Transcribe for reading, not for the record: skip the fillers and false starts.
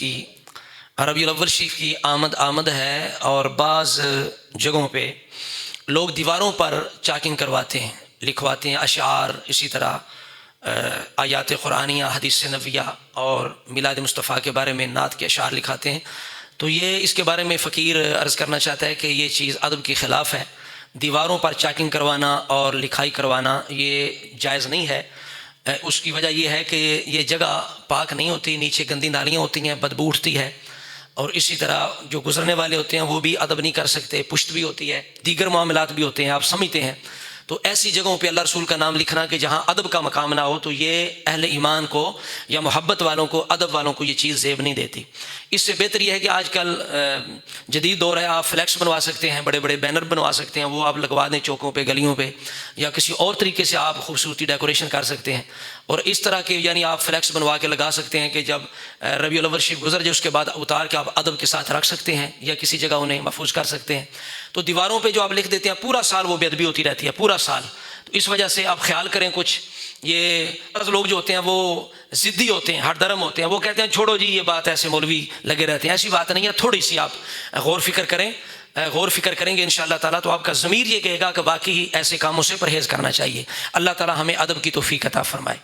کی ربیع الاول شریف کی آمد ہے، اور بعض جگہوں پہ لوگ دیواروں پر چاکنگ کرواتے ہیں، لکھواتے ہیں اشعار، اسی طرح آیات قرآنیہ، حدیث نبویہ اور میلاد مصطفیٰ کے بارے میں نعت کے اشعار لکھاتے ہیں۔ تو یہ اس کے بارے میں فقیر عرض کرنا چاہتا ہے کہ یہ چیز ادب کے خلاف ہے۔ دیواروں پر چاکنگ کروانا اور لکھائی کروانا یہ جائز نہیں ہے۔ اس کی وجہ یہ ہے کہ یہ جگہ پاک نہیں ہوتی، نیچے گندی نالیاں ہوتی ہیں، بدبو اٹھتی ہے، اور اسی طرح جو گزرنے والے ہوتے ہیں وہ بھی ادب نہیں کر سکتے، پشت بھی ہوتی ہے، دیگر معاملات بھی ہوتے ہیں، آپ سمجھتے ہیں۔ تو ایسی جگہوں پہ اللہ رسول کا نام لکھنا کہ جہاں ادب کا مقام نہ ہو، تو یہ اہل ایمان کو یا محبت والوں کو، ادب والوں کو یہ چیز زیب نہیں دیتی۔ اس سے بہتر یہ ہے کہ آج کل جدید دور ہے، آپ فلیکس بنوا سکتے ہیں، بڑے بڑے بینر بنوا سکتے ہیں، وہ آپ لگوا دیں چوکوں پہ، گلیوں پہ، یا کسی اور طریقے سے آپ خوبصورتی ڈیکوریشن کر سکتے ہیں۔ اور اس طرح کے یعنی آپ فلیکس بنوا کے لگا سکتے ہیں کہ جب ربیع الاول شریف گزر جائے اس کے بعد اتار کے آپ ادب کے ساتھ رکھ سکتے ہیں، یا کسی جگہ انہیں محفوظ کر سکتے ہیں۔ تو دیواروں پہ جو آپ لکھ دیتے ہیں پورا سال وہ بے ادبی ہوتی رہتی ہے، پورا سال۔ تو اس وجہ سے آپ خیال کریں، کچھ یہ بعض لوگ جو ہوتے ہیں وہ ضدی ہوتے ہیں، ہر درم ہوتے ہیں، وہ کہتے ہیں چھوڑو جی یہ بات، ایسے مولوی لگے رہتے ہیں۔ ایسی بات نہیں ہے، تھوڑی سی آپ غور فکر کریں گے انشاءاللہ تعالیٰ تو آپ کا ضمیر یہ کہے گا کہ واقعی ایسے کاموں سے پرہیز کرنا چاہیے۔ اللہ تعالیٰ ہمیں ادب کی توفیق عطا فرمائے۔